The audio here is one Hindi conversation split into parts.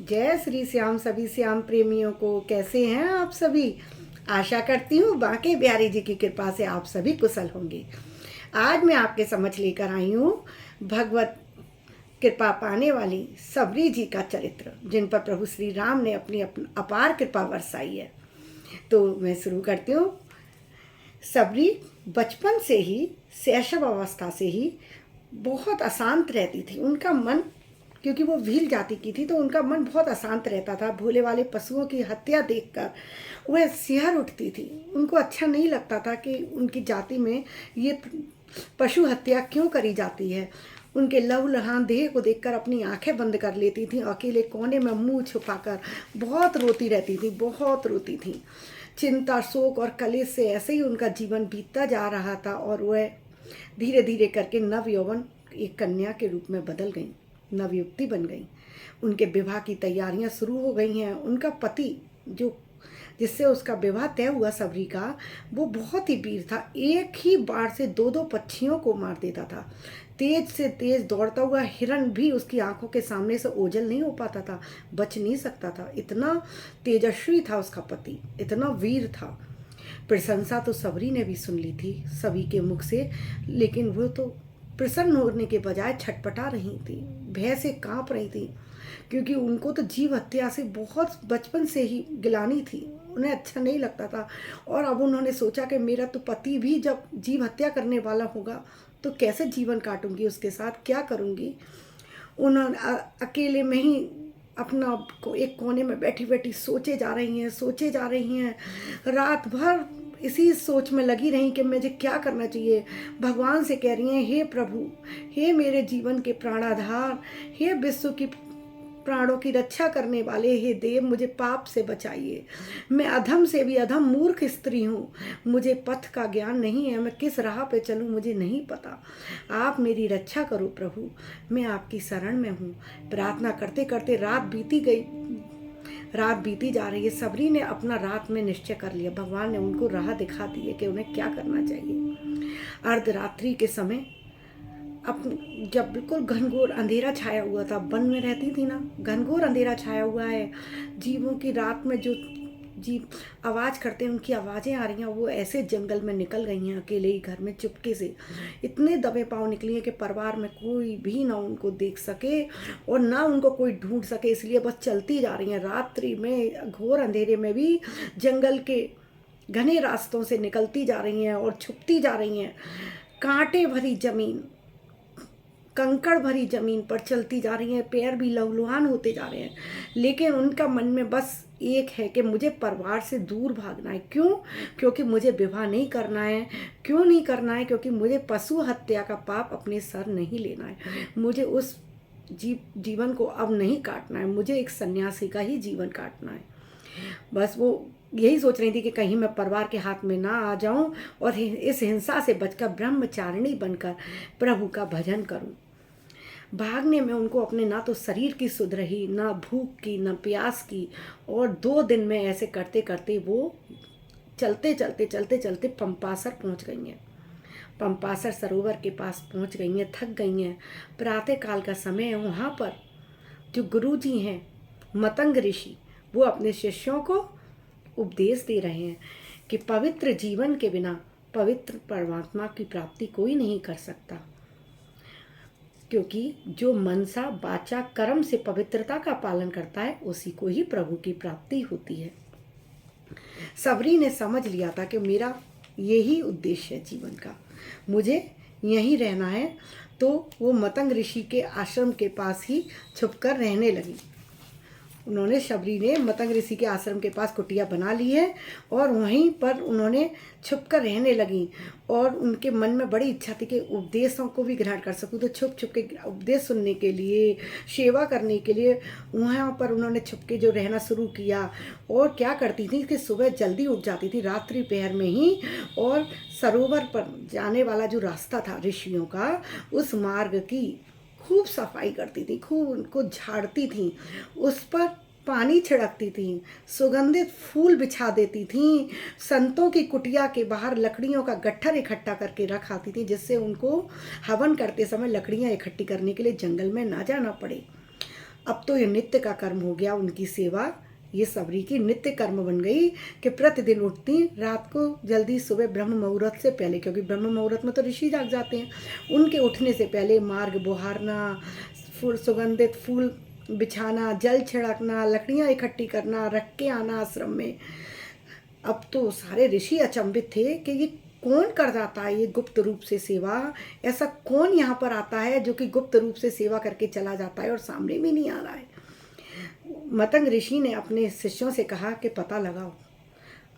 जय श्री श्याम सभी श्याम प्रेमियों को। कैसे हैं आप सभी? आशा करती हूँ बांके बिहारी जी की कृपा से आप सभी कुशल होंगे। आज मैं आपके समझ लेकर आई हूँ भगवत कृपा पाने वाली सबरी जी का चरित्र, जिन पर प्रभु श्री राम ने अपनी अपार कृपा बरसाई है। तो मैं शुरू करती हूँ। सबरी बचपन से ही, शैशव अवस्था से ही बहुत अशांत रहती थी। उनका मन, क्योंकि वो भील जाति की थी, तो उनका मन बहुत अशांत रहता था। भोले वाले पशुओं की हत्या देखकर वह सिहर उठती थी। उनको अच्छा नहीं लगता था कि उनकी जाति में ये पशु हत्या क्यों करी जाती है। उनके लहूलुहान देह को देखकर अपनी आंखें बंद कर लेती थी। अकेले कोने में मुंह छुपाकर बहुत रोती रहती थी, बहुत रोती थी। चिंता, शोक और कलेश से ऐसे ही उनका जीवन बीतता जा रहा था और वह धीरे धीरे करके नव यौवन एक कन्या के रूप में बदल गई, नवयुवती बन गई। उनके विवाह की तैयारियां शुरू हो गई हैं। उनका पति, जो जिससे उसका विवाह तय हुआ सबरी का, वो बहुत ही वीर था। एक ही बार से दो दो पक्षियों को मार देता था। तेज से तेज दौड़ता हुआ हिरण भी उसकी आंखों के सामने से ओझल नहीं हो पाता था, बच नहीं सकता था। इतना तेजस्वी था उसका पति, इतना वीर था। प्रशंसा तो सबरी ने भी सुन ली थी सभी के मुख से, लेकिन वो तो प्रसन्न होने के बजाय छटपटा रही थी, भय से कांप रही थी, क्योंकि उनको तो जीव हत्या से बहुत बचपन से ही गिलानी थी। उन्हें अच्छा नहीं लगता था। और अब उन्होंने सोचा कि मेरा तो पति भी जब जीव हत्या करने वाला होगा तो कैसे जीवन काटूंगी, उसके साथ क्या करूंगी। उन्होंने अकेले में ही अपना एक कोने में बैठी बैठी सोचे जा रही हैं, सोचे जा रही हैं। रात भर इसी सोच में लगी रही कि मुझे क्या करना चाहिए। भगवान से कह रही हैं, हे प्रभु, हे मेरे जीवन के प्राणाधार, हे विश्व की प्राणों की रक्षा करने वाले, हे देव, मुझे पाप से बचाइए। मैं अधम से भी अधम मूर्ख स्त्री हूँ। मुझे पथ का ज्ञान नहीं है, मैं किस राह पे चलूँ मुझे नहीं पता। आप मेरी रक्षा करो प्रभु, मैं आपकी शरण में हूँ। प्रार्थना करते करते रात बीती गई, रात बीती जा रही है। सबरी ने अपना रात में निश्चय कर लिया। भगवान ने उनको राह दिखा दी है कि उन्हें क्या करना चाहिए। अर्धरात्रि के समय जब बिल्कुल घनघोर अंधेरा छाया हुआ था, वन में रहती थी ना, घनघोर अंधेरा छाया हुआ है। जीवों की रात में जो जीव आवाज़ करते हैं, उनकी आवाज़ें आ रही हैं। वो ऐसे जंगल में निकल गई हैं अकेले ही, घर में चुपके से। इतने दबे पाँव निकली हैं कि परिवार में कोई भी ना उनको देख सके और ना उनको कोई ढूंढ सके, इसलिए बस चलती जा रही हैं। रात्रि में घोर अंधेरे में भी जंगल के घने रास्तों से निकलती जा रही हैं और छुपती जा रही हैं। कांटे भरी जमीन, कंकड़ भरी जमीन पर चलती जा रही हैं। पैर भी लहूलुहान होते जा रहे हैं, लेकिन उनका मन में बस एक है कि मुझे परिवार से दूर भागना है। क्यों? क्योंकि मुझे विवाह नहीं करना है। क्यों नहीं करना है? क्योंकि मुझे पशु हत्या का पाप अपने सर नहीं लेना है। मुझे उस जीवन को अब नहीं काटना है। मुझे एक सन्यासी का ही जीवन काटना है। बस वो यही सोच रही थी कि कहीं मैं परिवार के हाथ में ना आ जाऊं और इस हिंसा से बचकर ब्रह्मचारिणी बनकर प्रभु का भजन करूं। भागने में उनको अपने ना तो शरीर की सुध रही, ना भूख की, ना प्यास की। और 2 दिन में ऐसे करते करते वो चलते चलते चलते चलते पंपासर पहुंच गई हैं। पंपासर सरोवर के पास पहुंच गई हैं, थक गई हैं। प्रातः काल का समय है। वहाँ पर जो गुरुजी हैं, मतंग ऋषि, वो अपने शिष्यों को उपदेश दे रहे हैं कि पवित्र जीवन के बिना पवित्र परमात्मा की प्राप्ति कोई नहीं कर सकता, क्योंकि जो मनसा वाचा कर्म से पवित्रता का पालन करता है उसी को ही प्रभु की प्राप्ति होती है। सबरी ने समझ लिया था कि मेरा यही उद्देश्य है जीवन का, मुझे यहीं रहना है। तो वो मतंग ऋषि के आश्रम के पास ही छुपकर रहने लगी। उन्होंने, सबरी ने मतंग ऋषि के आश्रम के पास कुटिया बना ली है और वहीं पर उन्होंने छुपकर रहने लगी। और उनके मन में बड़ी इच्छा थी कि उपदेशों को भी ग्रहण कर सकूं, तो छुप छुप के उपदेश सुनने के लिए, सेवा करने के लिए वहाँ पर उन्होंने छुप के जो रहना शुरू किया। और क्या करती थी कि सुबह जल्दी उठ जाती थी, रात्रि पहर में ही, और सरोवर पर जाने वाला जो रास्ता था ऋषियों का, उस मार्ग की खूब सफाई करती थी, खूब उनको झाड़ती थी, उस पर पानी छिड़कती थी, सुगंधित फूल बिछा देती थी। संतों की कुटिया के बाहर लकड़ियों का गट्ठर इकट्ठा करके रखाती थी, जिससे उनको हवन करते समय लकड़ियां इकट्ठी करने के लिए जंगल में ना जाना पड़े। अब तो ये नित्य का कर्म हो गया उनकी सेवा। ये सबरी की नित्य कर्म बन गई कि प्रतिदिन उठती रात को जल्दी, सुबह ब्रह्म मुहूर्त से पहले, क्योंकि ब्रह्म मुहूर्त में तो ऋषि जाग जाते हैं, उनके उठने से पहले मार्ग बुहारना, फूल सुगंधित फूल बिछाना, जल छिड़कना, लकड़ियाँ इकट्ठी करना, रख के आना आश्रम में। अब तो सारे ऋषि अचंभित थे कि ये कौन कर जाता है ये गुप्त रूप से सेवा, ऐसा कौन यहाँ पर आता है जो कि गुप्त रूप से सेवा करके चला जाता है और सामने भी नहीं आ रहा है। मतंग ऋषि ने अपने शिष्यों से कहा कि पता लगाओ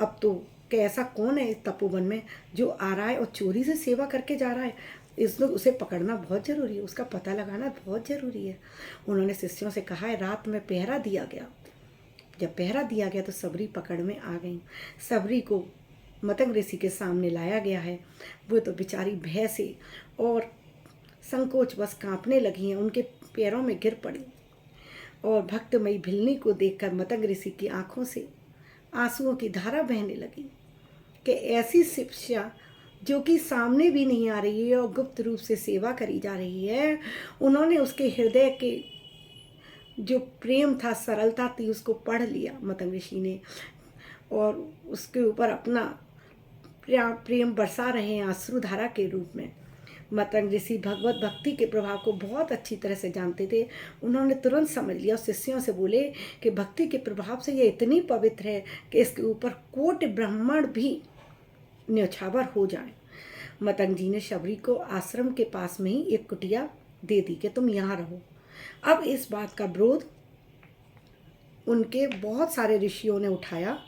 अब तो कि ऐसा कौन है इस तपोवन में जो आ रहा है और चोरी से सेवा करके जा रहा है। इसमें उसे पकड़ना बहुत ज़रूरी है, उसका पता लगाना बहुत ज़रूरी है। उन्होंने शिष्यों से कहा है रात में पहरा दिया गया। जब पहरा दिया गया तो सबरी पकड़ में आ गई। सबरी को मतंग ऋषि के सामने लाया गया है। वो तो बेचारी भय से और संकोच बस कांपने लगी हैं, उनके पैरों में गिर पड़ी। और भक्तमयी भिलनी को देखकर मतंग ऋषि की आंखों से आंसुओं की धारा बहने लगी कि ऐसी शिक्षा जो कि सामने भी नहीं आ रही है और गुप्त रूप से सेवा करी जा रही है। उन्होंने उसके हृदय के जो प्रेम था, सरलता थी, उसको पढ़ लिया मतंग ऋषि ने और उसके ऊपर अपना प्रेम बरसा रहे हैं अश्रुधारा के रूप में। मतंग ऋषि भगवत भक्ति के प्रभाव को बहुत अच्छी तरह से जानते थे। उन्होंने तुरंत समझ लिया और शिष्यों से बोले कि भक्ति के प्रभाव से ये इतनी पवित्र है कि इसके ऊपर कोटि ब्राह्मण भी न्यौछावर हो जाएं। मतंग जी ने शबरी को आश्रम के पास में ही एक कुटिया दे दी कि तुम यहाँ रहो। अब इस बात का विरोध उनके बहुत सारे ऋषियों ने उठाया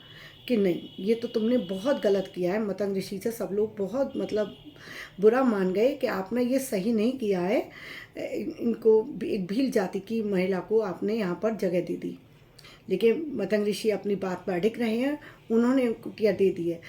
कि नहीं, ये तो तुमने बहुत गलत किया है। मतंग ऋषि से सब लोग बहुत बुरा मान गए कि आपने ये सही नहीं किया है, इनको एक भील जाति की महिला को आपने यहाँ पर जगह दे दी। लेकिन मतंग ऋषि अपनी बात पर अडिग रहे हैं, उन्होंने कुटिया दे दी है।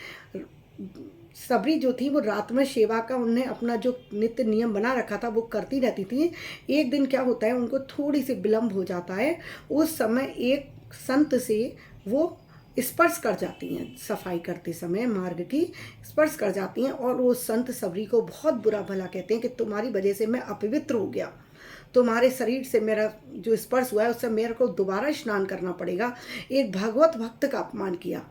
सबरी जो थी वो रात में सेवा का उन्हें अपना जो नित्य नियम बना रखा था वो करती रहती थी। एक दिन क्या होता है, उनको थोड़ी सी विलम्ब हो जाता है। उस समय एक संत से वो स्पर्श कर जाती हैं, सफाई करते समय मार्ग की स्पर्श कर जाती हैं और वो संत सबरी को बहुत बुरा भला कहते हैं कि तुम्हारी वजह से मैं अपवित्र हो गया, तुम्हारे शरीर से मेरा जो स्पर्श हुआ है उससे मेरे को दोबारा स्नान करना पड़ेगा। एक भगवत भक्त का अपमान किया।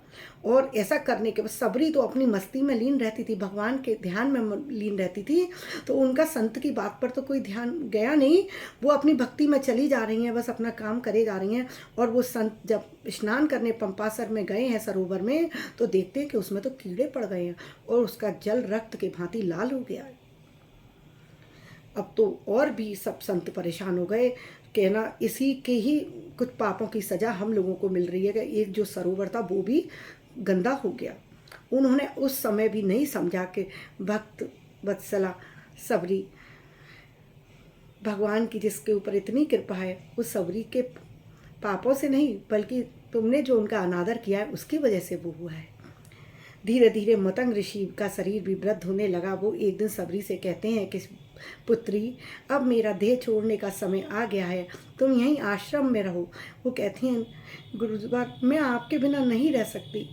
और ऐसा करने के बाद सबरी तो अपनी मस्ती में लीन रहती थी, भगवान के ध्यान में लीन रहती थी, तो उनका संत की बात पर तो कोई ध्यान गया नहीं। वो अपनी भक्ति में चली जा रही हैं, बस अपना काम करे जा रही हैं। और वो संत जब स्नान करने पंपासर में गए हैं सरोवर में, तो देखते हैं कि उसमें तो कीड़े पड़ गए हैं और उसका जल रक्त के भांति लाल हो गया है। अब तो और भी सब संत परेशान हो गए, कहना इसी के ही कुछ पापों की सज़ा हम लोगों को मिल रही है कि एक जो सरोवर था वो भी गंदा हो गया। उन्होंने उस समय भी नहीं समझा कि भक्त वत्सला सबरी, भगवान की जिसके ऊपर इतनी कृपा है, उस सबरी के पापों से नहीं बल्कि तुमने जो उनका अनादर किया है उसकी वजह से वो हुआ है। धीरे धीरे मतंग ऋषि का शरीर भी वृद्ध होने लगा। वो एक दिन सबरी से कहते हैं कि पुत्री, अब मेरा देह छोड़ने का समय आ गया है, तुम यहीं आश्रम में रहो। वो कहती हैं गुरुवर, मैं आपके बिना नहीं रह सकती,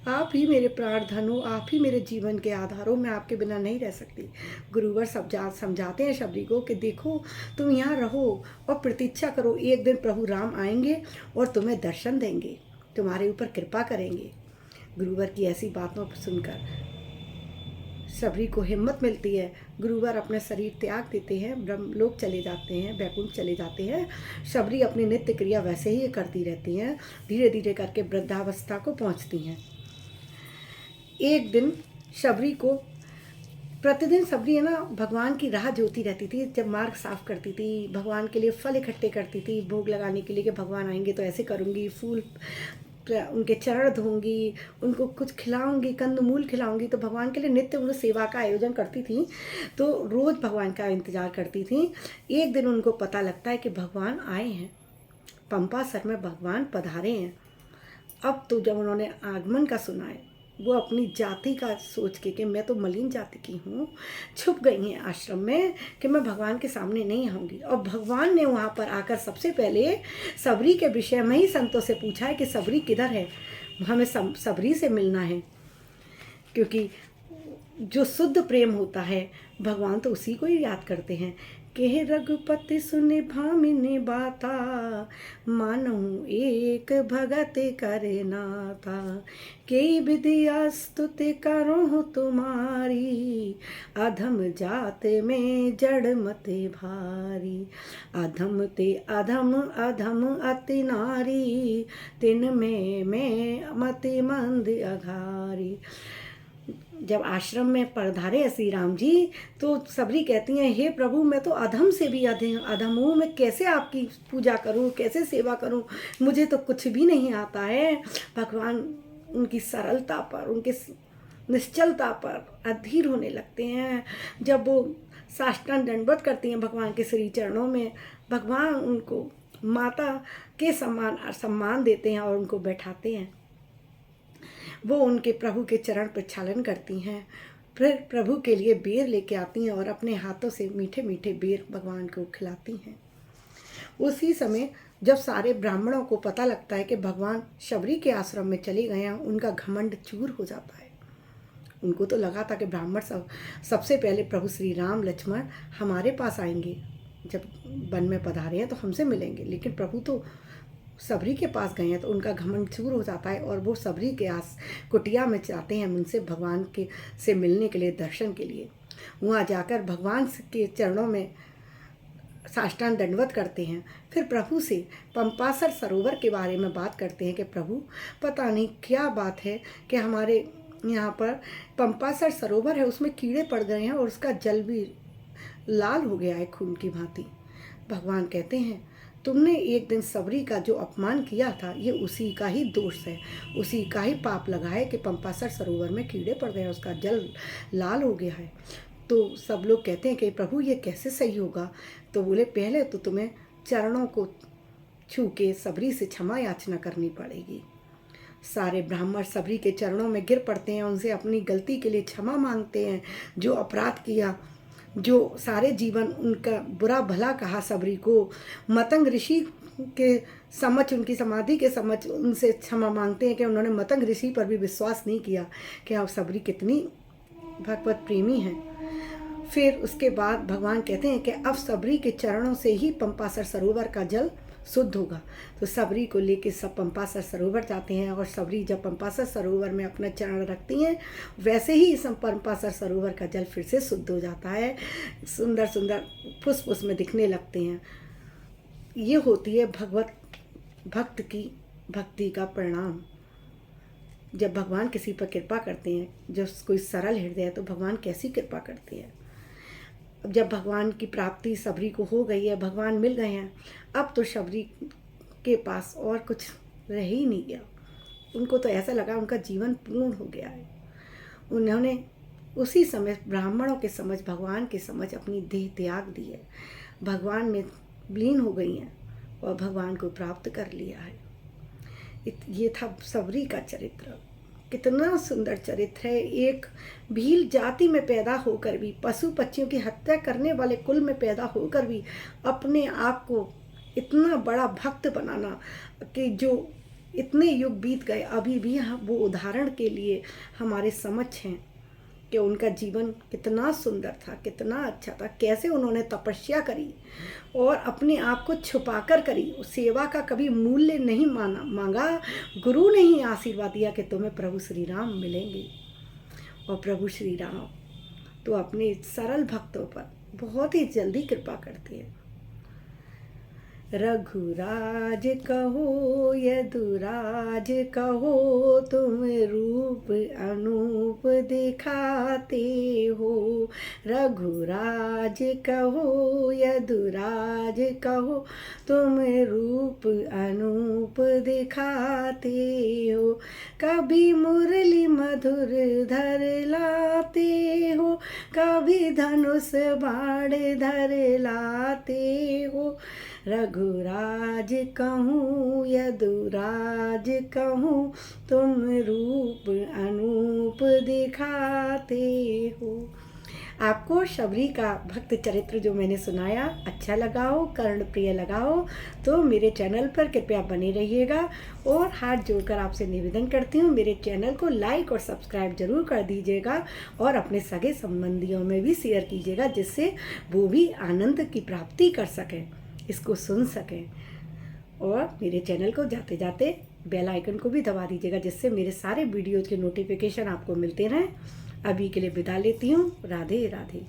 आप ही मेरे प्राणधन हो, आप ही मेरे जीवन के आधार हो, मैं आपके बिना नहीं रह सकती। गुरुवर समझाते हैं शबरी को कि देखो तुम यहाँ रहो और प्रतीक्षा करो, एक दिन प्रभु राम आएंगे और तुम्हें दर्शन देंगे, तुम्हारे ऊपर कृपा करेंगे। गुरुवर की ऐसी बातों को सुनकर सबरी को हिम्मत मिलती है। गुरुवर अपने शरीर त्याग देते हैं, ब्रह्मलोक चले जाते हैं, बैकुंठ चले जाते हैं। सबरी अपनी नित्य क्रिया वैसे ही करती रहती हैं, धीरे धीरे करके वृद्धावस्था को पहुंचती हैं। एक दिन सबरी को प्रतिदिन सबरी है ना भगवान की राह जोती रहती थी। जब मार्ग साफ करती थी, भगवान के लिए फल इकट्ठे करती थी भोग लगाने के लिए कि भगवान आएंगे तो ऐसे करूँगी, फूल उनके चरण धोंगी, उनको कुछ खिलाऊंगी, कंदमूल खिलाऊंगी। तो भगवान के लिए नित्य उन्हें सेवा का आयोजन करती थी, तो रोज़ भगवान का इंतज़ार करती थी। एक दिन उनको पता लगता है कि भगवान आए हैं, पंपासर में भगवान पधारे हैं। अब तो जब उन्होंने आगमन का सुना है, वो अपनी जाति का सोच के कि मैं तो मलिन जाति की हूँ, छुप गई हैं आश्रम में कि मैं भगवान के सामने नहीं आऊँगी। और भगवान ने वहाँ पर आकर सबसे पहले सबरी के विषय में ही संतों से पूछा है कि सबरी किधर है, हमें सबरी से मिलना है। क्योंकि जो शुद्ध प्रेम होता है भगवान तो उसी को ही याद करते हैं के रघुपति सुनि भामिनी बाता, मानो एक भगत करे नाता। के विधिया स्तुति करूँ तुम्हारी, अधम जात में जड़ मते भारी। अधम ते अधम अधम अति नारी, तिन में मैं मति मंद अघारी। जब आश्रम में पधारे श्री राम जी तो सबरी कहती हैं, हे प्रभु मैं तो अधम से भी अधम हूँ, मैं कैसे आपकी पूजा करूँ, कैसे सेवा करूँ, मुझे तो कुछ भी नहीं आता है। भगवान उनकी सरलता पर, उनके निश्चलता पर अधीर होने लगते हैं। जब वो साष्टांग दंडवत करती हैं भगवान के श्री चरणों में, भगवान उनको माता के सम्मान देते हैं और उनको बैठाते हैं। वो उनके प्रभु के चरण प्रक्षालन करती हैं, फिर प्रभु के लिए बेर लेके आती हैं और अपने हाथों से मीठे मीठे बेर भगवान को खिलाती हैं। उसी समय जब सारे ब्राह्मणों को पता लगता है कि भगवान शबरी के आश्रम में चले गए हैं, उनका घमंड चूर हो जाता है। उनको तो लगा था कि ब्राह्मण सबसे पहले प्रभु श्री राम लक्ष्मण हमारे पास आएंगे, जब वन में पधारे हैं तो हमसे मिलेंगे, लेकिन प्रभु तो सबरी के पास गए हैं, तो उनका घमंड चूर हो जाता है और वो सबरी के कुटिया में जाते हैं उनसे भगवान के से मिलने के लिए, दर्शन के लिए। वहाँ जाकर भगवान के चरणों में साष्टांग दंडवत करते हैं। फिर प्रभु से पंपासर सरोवर के बारे में बात करते हैं कि प्रभु पता नहीं क्या बात है कि हमारे यहाँ पर पंपासर सरोवर है, उसमें कीड़े पड़ गए हैं और उसका जल भी लाल हो गया है खून की भांति। भगवान कहते हैं, तुमने एक दिन सबरी का जो अपमान किया था, ये उसी का ही दोष है, उसी का ही पाप लगा है कि पंपासर सरोवर में कीड़े पड़ गए, उसका जल लाल हो गया है। तो सब लोग कहते हैं कि प्रभु ये कैसे सही होगा। तो बोले, पहले तो तुम्हें चरणों को छू के सबरी से क्षमा याचना करनी पड़ेगी। सारे ब्राह्मण सबरी के चरणों में गिर पड़ते हैं, उनसे अपनी गलती के लिए क्षमा मांगते हैं। जो अपराध किया, जो सारे जीवन उनका बुरा भला कहा सबरी को, मतंग ऋषि के समक्ष, उनकी समाधि के समक्ष उनसे क्षमा मांगते हैं कि उन्होंने मतंग ऋषि पर भी विश्वास नहीं किया कि आप सबरी कितनी भगवत प्रेमी हैं। फिर उसके बाद भगवान कहते हैं कि अब सबरी के चरणों से ही पंपासर सरोवर का जल शुद्ध होगा। तो सबरी को लेके सब पंपासर सरोवर जाते हैं और सबरी जब पंपासर सरोवर में अपना चरण रखती हैं, वैसे ही इस पंपासर सरोवर का जल फिर से शुद्ध हो जाता है, सुंदर सुंदर फुस फुस में दिखने लगते हैं। ये होती है भक्त की भक्ति का परिणाम। जब भगवान किसी पर कृपा करते हैं, जब कोई सरल हृदय है, तो भगवान कैसी कृपा करते हैं। जब भगवान की प्राप्ति सबरी को हो गई है, भगवान मिल गए हैं, अब तो सबरी के पास और कुछ रह ही नहीं गया। उनको तो ऐसा लगा उनका जीवन पूर्ण हो गया है। उन्होंने उसी समय ब्राह्मणों के समझ, भगवान के समझ अपनी देह त्याग दी है, भगवान में लीन हो गई हैं और भगवान को प्राप्त कर लिया है। ये था सबरी का चरित्र। कितना सुंदर चरित्र है। एक भील जाति में पैदा होकर भी, पशु पक्षियों की हत्या करने वाले कुल में पैदा होकर भी अपने आप को इतना बड़ा भक्त बनाना कि जो इतने युग बीत गए अभी भी वो उदाहरण के लिए हमारे समक्ष हैं कि उनका जीवन कितना सुंदर था, कितना अच्छा था, कैसे उन्होंने तपस्या करी और अपने आप को छुपाकर करी। सेवा का कभी मूल्य नहीं मांगा। गुरु ने ही आशीर्वाद दिया कि तुम्हें प्रभु श्री राम मिलेंगे। और प्रभु श्री राम तो अपने सरल भक्तों पर बहुत ही जल्दी कृपा करते हैं। रघुराज कहो यदुराज कहो, तुम रूप अनूप दिखाते हो। रघुराज कहो यदुराज कहो, तुम रूप अनूप दिखाते हो। कभी मुरली मधुर धर लाते हो, कभी धनुष बाण धर लाते हो। रघुराज कहूँ यदुराज कहूँ, तुम रूप अनूप दिखाते हो। आपको शबरी का भक्त चरित्र जो मैंने सुनाया अच्छा लगा हो, कर्ण प्रिय लगा हो, तो मेरे चैनल पर कृपया बने रहिएगा। और हाथ जोड़कर आपसे निवेदन करती हूँ, मेरे चैनल को लाइक और सब्सक्राइब जरूर कर दीजिएगा और अपने सगे संबंधियों में भी शेयर कीजिएगा, जिससे वो भी आनंद की प्राप्ति कर सकें, इसको सुन सकें। और मेरे चैनल को जाते जाते बेल आइकन को भी दबा दीजिएगा, जिससे मेरे सारे वीडियोज़ के नोटिफिकेशन आपको मिलते रहें। अभी के लिए विदा लेती हूँ। राधे राधे।